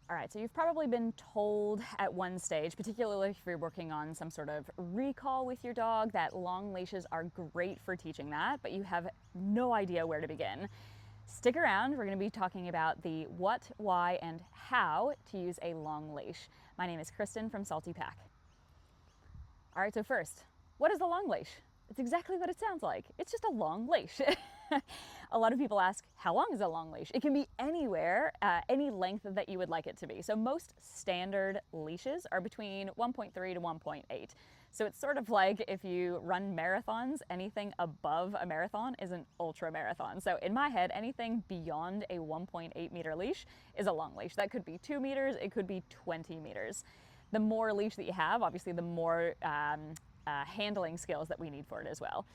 All right, so you've probably been told at one stage, particularly if you're working on some sort of recall with your dog, that long leashes are great for teaching that, but you have no idea where to begin. Stick around, we're going to be talking about the what, why, and how to use a long leash. My name is Kristen from Salty Pack. All right, so first, what is a long leash? It's exactly what it sounds like. It's just a long leash. A lot of people ask, how long is a long leash? It can be anywhere, any length that you would like it to be. So most standard leashes are between 1.3 to 1.8. So it's sort of like if you run marathons, anything above a marathon is an ultra marathon. So in my head, anything beyond a 1.8 meter leash is a long leash. That could be 2 meters, it could be 20 meters. The more leash that you have, obviously the more handling skills that we need for it as well.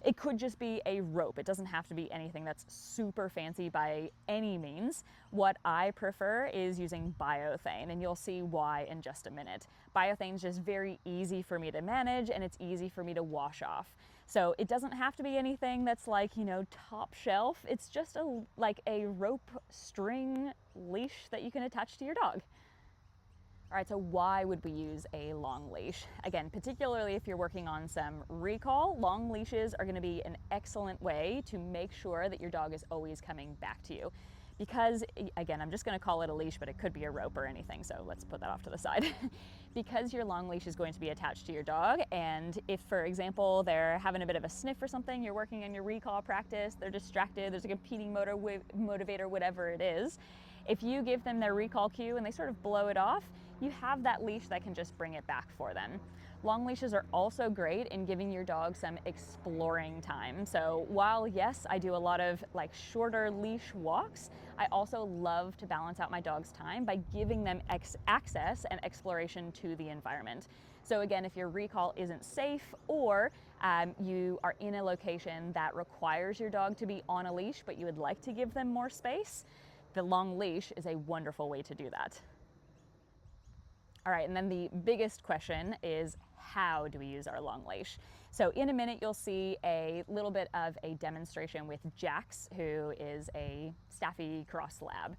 It could just be a rope. It doesn't have to be anything that's super fancy by any means. What I prefer is using biothane, and you'll see why in just a minute. Biothane's just very easy for me to manage, and it's easy for me to wash off. So it doesn't have to be anything that's like, top shelf. It's just like a rope string leash that you can attach to your dog. All right, so why would we use a long leash? Again, particularly if you're working on some recall, long leashes are going to be an excellent way to make sure that your dog is always coming back to you. Because, again, I'm just going to call it a leash, but it could be a rope or anything, so let's put that off to the side. Because your long leash is going to be attached to your dog, and if, for example, they're having a bit of a sniff or something, you're working on your recall practice, they're distracted, there's a competing motivator, whatever it is, if you give them their recall cue and they sort of blow it off, you have that leash that can just bring it back for them. Long leashes are also great in giving your dog some exploring time. So while yes, I do a lot of like shorter leash walks, I also love to balance out my dog's time by giving them access and exploration to the environment. So again, if your recall isn't safe or you are in a location that requires your dog to be on a leash, but you would like to give them more space, the long leash is a wonderful way to do that. All right, and then the biggest question is, how do we use our long leash? So in a minute, you'll see a little bit of a demonstration with Jax, who is a Staffy Cross Lab.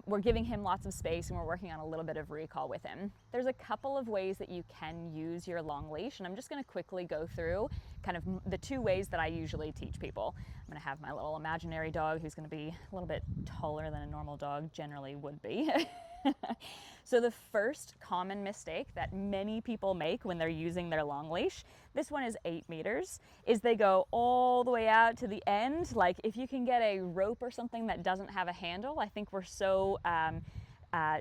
We're giving him lots of space and we're working on a little bit of recall with him. There's a couple of ways that you can use your long leash, and I'm just going to quickly go through kind of the two ways that I usually teach people. I'm going to have my little imaginary dog, who's going to be a little bit taller than a normal dog generally would be. So the first common mistake that many people make when they're using their long leash, this one is 8 meters, is they go all the way out to the end. Like if you can get a rope or something that doesn't have a handle, I think we're so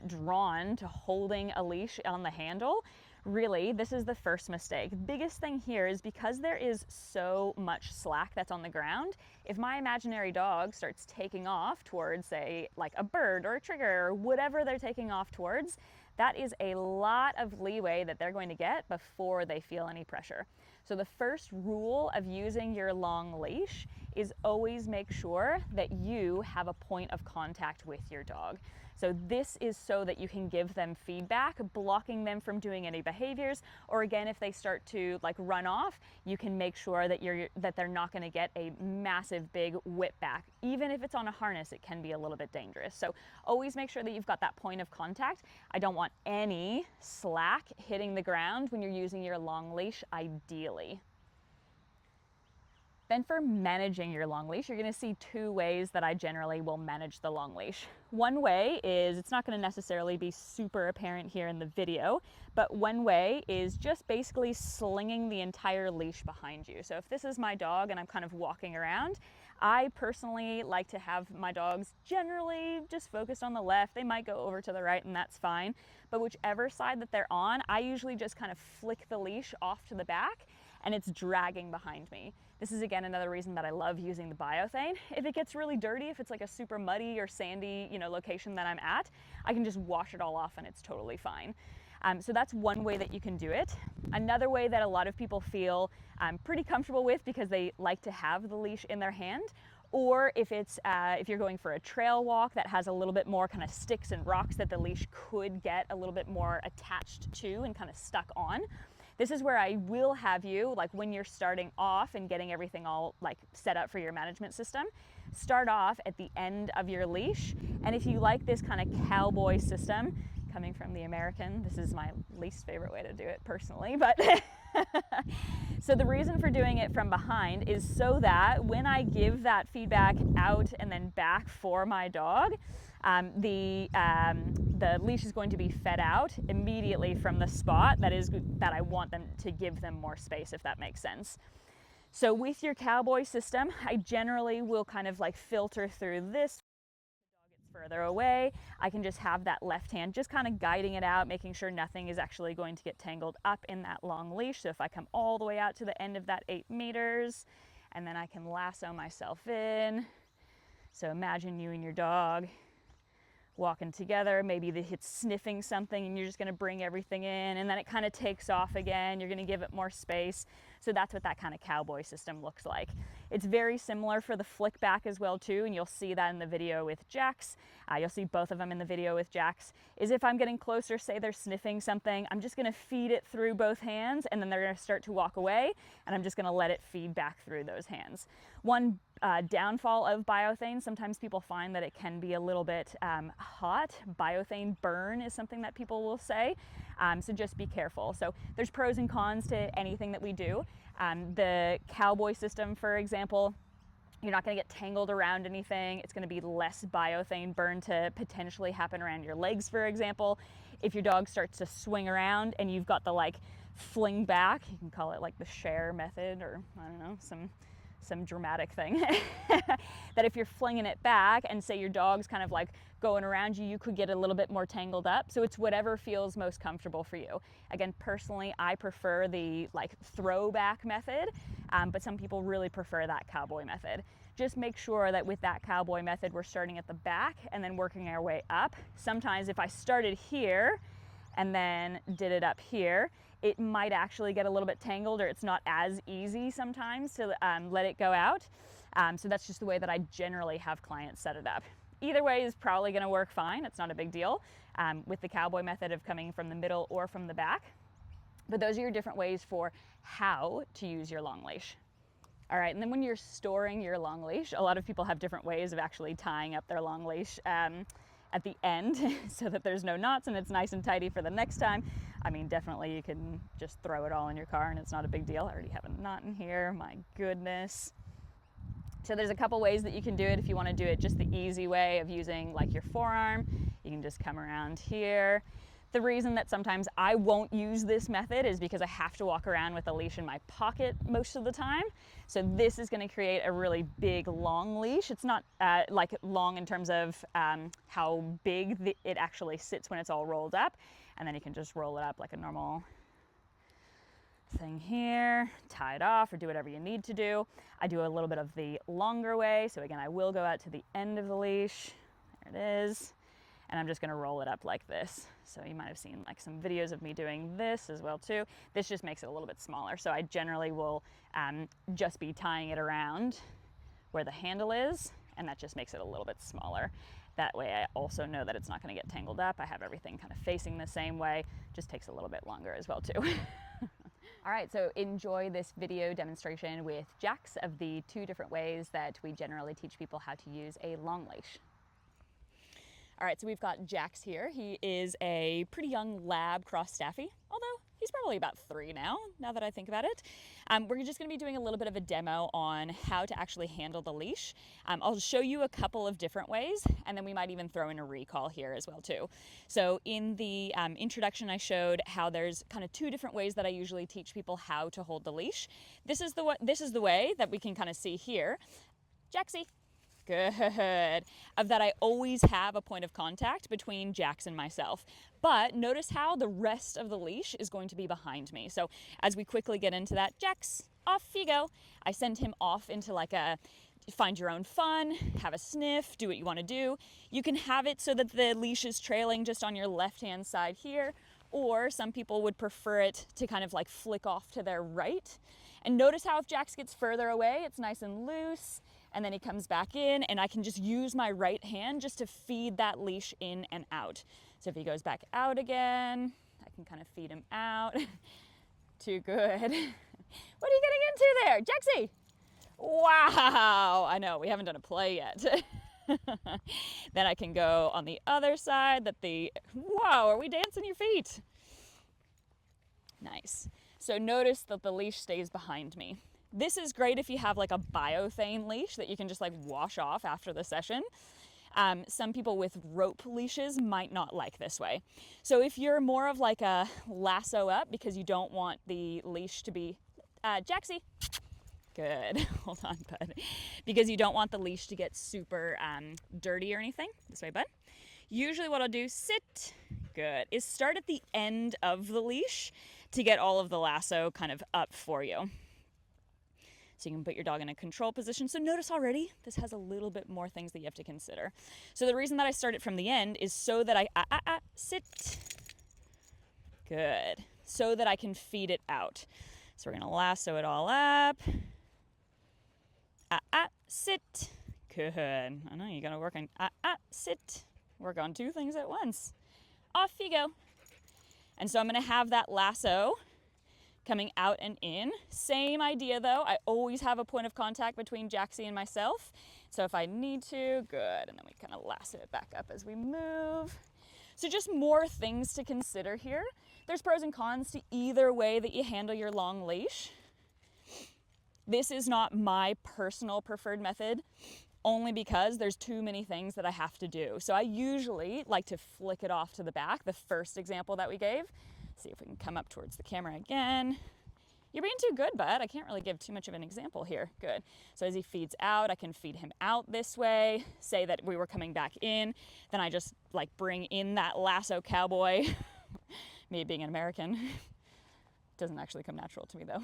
drawn to holding a leash on the handle. Really, this is the first mistake. The biggest thing here is because there is so much slack that's on the ground, if my imaginary dog starts taking off towards, say, like a bird or a trigger or whatever they're taking off towards, that is a lot of leeway that they're going to get before they feel any pressure. So the first rule of using your long leash is always make sure that you have a point of contact with your dog. So this is so that you can give them feedback, blocking them from doing any behaviors, or again, if they start to like run off, you can make sure that they're not going to get a massive big whip back. Even if it's on a harness, it can be a little bit dangerous. So always make sure that you've got that point of contact. I don't want any slack hitting the ground when you're using your long leash, ideally. Then for managing your long leash, you're going to see two ways that I generally will manage the long leash. One way is, it's not going to necessarily be super apparent here in the video, but one way is just basically slinging the entire leash behind you. So if this is my dog and I'm kind of walking around, I personally like to have my dogs generally just focused on the left. They might go over to the right and that's fine, but whichever side that they're on, I usually just kind of flick the leash off to the back and it's dragging behind me. This is again another reason that I love using the biothane. If it gets really dirty, if it's like a super muddy or sandy, location that I'm at, I can just wash it all off and it's totally fine. So that's one way that you can do it. Another way that a lot of people feel pretty comfortable with because they like to have the leash in their hand, or if you're going for a trail walk that has a little bit more kind of sticks and rocks that the leash could get a little bit more attached to and kind of stuck on, This is where I will have you, like when you're starting off and getting everything all like set up for your management system, start off at the end of your leash. And if you like this kind of cowboy system, coming from the American, this is my least favorite way to do it personally, but so the reason for doing it from behind is so that when I give that feedback out and then back for my dog, the leash is going to be fed out immediately from the spot that I want them to give them more space, if that makes sense. So with your cowboy system, I generally will kind of like filter through this. Further away, I can just have that left hand just kind of guiding it out, making sure nothing is actually going to get tangled up in that long leash. So if I come all the way out to the end of that 8 meters, and then I can lasso myself in. So imagine you and your dog walking together, maybe it's sniffing something and you're just going to bring everything in, and then it kind of takes off again. You're going to give it more space. So that's what that kind of cowboy system looks like. It's very similar for the flick back as well too, and you'll see that in the video with Jax. You'll see both of them in the video with Jax. Is if I'm getting closer, say they're sniffing something, I'm just going to feed it through both hands, and then they're going to start to walk away, and I'm just going to let it feed back through those hands. One downfall of biothane, sometimes people find that it can be a little bit hot. Biothane burn is something that people will say, so just be careful. So there's pros and cons to anything that we do. The cowboy system, for example, you're not going to get tangled around anything. It's going to be less biothane burn to potentially happen around your legs, for example. If your dog starts to swing around and you've got the like fling back, you can call it like the share method, or I don't know, some dramatic thing, that if you're flinging it back and say your dog's kind of like going around you, you could get a little bit more tangled up. So it's whatever feels most comfortable for you. Again, personally, I prefer the like throwback method, but some people really prefer that cowboy method. Just make sure that with that cowboy method, we're starting at the back and then working our way up. Sometimes if I started here and then did it up here, it might actually get a little bit tangled, or it's not as easy sometimes to let it go out. So that's just the way that I generally have clients set it up. Either way is probably going to work fine. It's not a big deal with the cowboy method of coming from the middle or from the back. But those are your different ways for how to use your long leash. All right, and then when you're storing your long leash, a lot of people have different ways of actually tying up their long leash at the end so that there's no knots and it's nice and tidy for the next time. I mean, definitely you can just throw it all in your car and it's not a big deal. I already have a knot in here, my goodness. So there's a couple ways that you can do it. If you want to do it just the easy way of using like your forearm, you can just come around here. The reason that sometimes I won't use this method is because I have to walk around with a leash in my pocket most of the time. So this is going to create a really big long leash. It's not like long in terms of how big it actually sits when it's all rolled up. And then you can just roll it up like a normal thing here, tie it off, or do whatever you need to do. I do a little bit of the longer way. So again, I will go out to the end of the leash. There it is. And I'm just going to roll it up like this. So you might have seen like some videos of me doing this as well too. This just makes it a little bit smaller. So I generally will just be tying it around where the handle is, and that just makes it a little bit smaller. That way I also know that it's not going to get tangled up. I have everything kind of facing the same way. Just takes a little bit longer as well too. All right, so enjoy this video demonstration with Jax of the 2 different ways that we generally teach people how to use a long leash. All right, so we've got Jax here. He is a pretty young lab cross staffy, although he's probably about 3 now that I think about it. We're just gonna be doing a little bit of a demo on how to actually handle the leash. I'll show you a couple of different ways, and then we might even throw in a recall here as well too. So in the introduction, I showed how there's kind of 2 different ways that I usually teach people how to hold the leash. This is the way that we can kind of see here. Jaxie. Good. Of that, I always have a point of contact between Jax and myself. But notice how the rest of the leash is going to be behind me. So as we quickly get into that, Jax, off you go. I send him off into like a find your own fun, have a sniff, do what you want to do. You can have it so that the leash is trailing just on your left-hand side here, or some people would prefer it to kind of like flick off to their right. And notice how if Jax gets further away, it's nice and loose. And then he comes back in, and I can just use my right hand just to feed that leash in and out. So if he goes back out again, I can kind of feed him out. Too good. What are you getting into there, Jaxie? Wow, I know, we haven't done a play yet. Then I can go on the other side wow, are we dancing your feet? Nice. So notice that the leash stays behind me. This is great if you have like a biothane leash that you can just like wash off after the session. Some people with rope leashes might not like this way. So if you're more of like a lasso up because you don't want the leash to be, Jaxie, good, hold on, bud. Because you don't want the leash to get super dirty or anything. This way, bud. Usually what I'll do, sit, good, is start at the end of the leash to get all of the lasso kind of up for you. So you can put your dog in a control position. So notice already, this has a little bit more things that you have to consider. So the reason that I start it from the end is so that I, sit, good, so that I can feed it out. So we're gonna lasso it all up, sit, good. I know you gotta work on, sit, work on two things at once. Off you go. And so I'm gonna have that lasso coming out and in. Same idea though, I always have a point of contact between Jaxie and myself. So if I need to, good, and then we kind of lasso it back up as we move. So just more things to consider here. There's pros and cons to either way that you handle your long leash. This is not my personal preferred method, only because there's too many things that I have to do. So I usually like to flick it off to the back, the first example that we gave. See if we can come up towards the camera again. You're being too good, bud. I can't really give too much of an example here. Good. So as he feeds out, I can feed him out this way. Say that we were coming back in, then I just like bring in that lasso cowboy. Me being an American. Doesn't actually come natural to me though.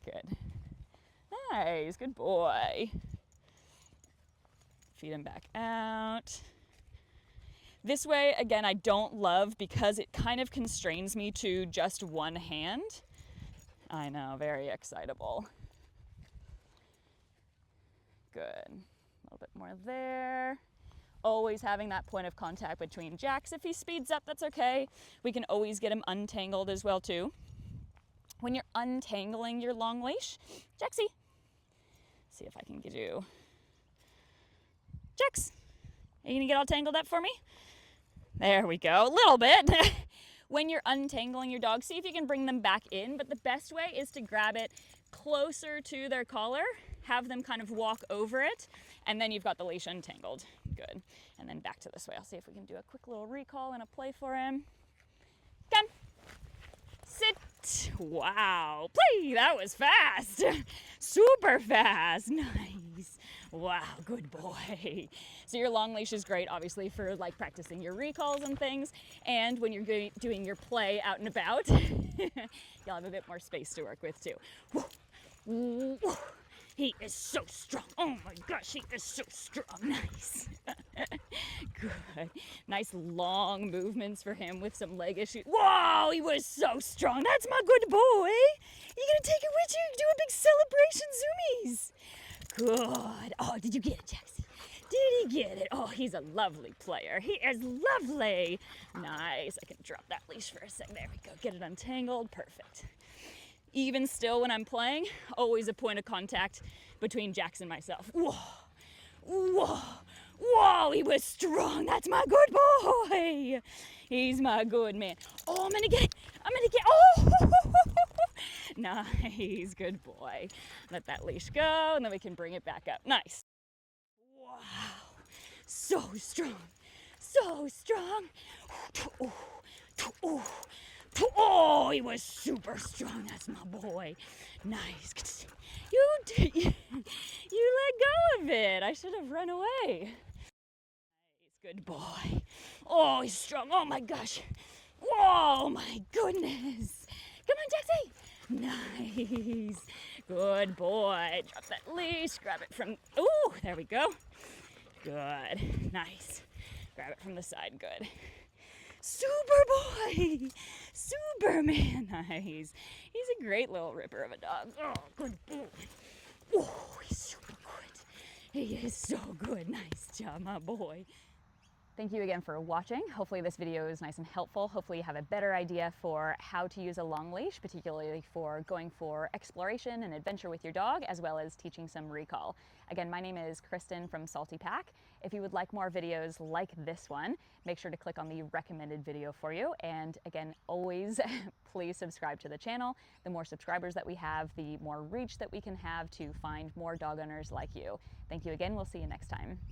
Good. Nice, good boy. Feed him back out. This way, again, I don't love because it kind of constrains me to just one hand. I know, very excitable. Good. A little bit more there. Always having that point of contact between Jax. If he speeds up, that's okay. We can always get him untangled as well, too. When you're untangling your long leash, Jaxie, see if I can get you. Jax, are you gonna get all tangled up for me? There we go, a little bit. When you're untangling your dog, see if you can bring them back in, but the best way is to grab it closer to their collar, have them kind of walk over it, and then you've got the leash untangled. Good. And then back to this way. I'll see if we can do a quick little recall and a play for him. Come. Sit. Wow. Play. That was fast. Super fast. Nice. Wow, good boy. So your long leash is great, obviously, for like practicing your recalls and things. And when you're doing your play out and about, you'll have a bit more space to work with too. He is so strong. Oh my gosh, he is so strong. Nice. Good. Nice long movements for him with some leg issues. Whoa, he was so strong. That's my good boy. You gonna take it with you? Do a big celebration zoomies. Good. Oh, did you get it, Jaxie? Did he get it? Oh, he's a lovely player. He is lovely. Nice. I can drop that leash for a sec. There we go. Get it untangled. Perfect. Even still when I'm playing, always a point of contact between Jax and myself. Whoa. Whoa. Whoa, he was strong. That's my good boy. He's my good man. Oh, I'm going to get it. Oh. Nice, good boy. Let that leash go, and then we can bring it back up. Nice. Wow, so strong, so strong. Oh, he was super strong. That's my boy. Nice. You let go of it. I should have run away. Nice, good boy. Oh, he's strong. Oh my gosh. Oh my goodness. Come on, Jaxie. Nice. Good boy. Drop that leash. Grab it from... Ooh, there we go. Good. Nice. Grab it from the side. Good. Super boy. Superman. Nice. He's a great little ripper of a dog. Oh, good boy. Oh, he's super good. He is so good. Nice job, my boy. Thank you again for watching. Hopefully this video is nice and helpful. Hopefully you have a better idea for how to use a long leash, particularly for going for exploration and adventure with your dog, as well as teaching some recall. Again, my name is Kristen from Salty Pack. If you would like more videos like this one, make sure to click on the recommended video for you. And again, always please subscribe to the channel. The more subscribers that we have, the more reach that we can have to find more dog owners like you. Thank you again. We'll see you next time.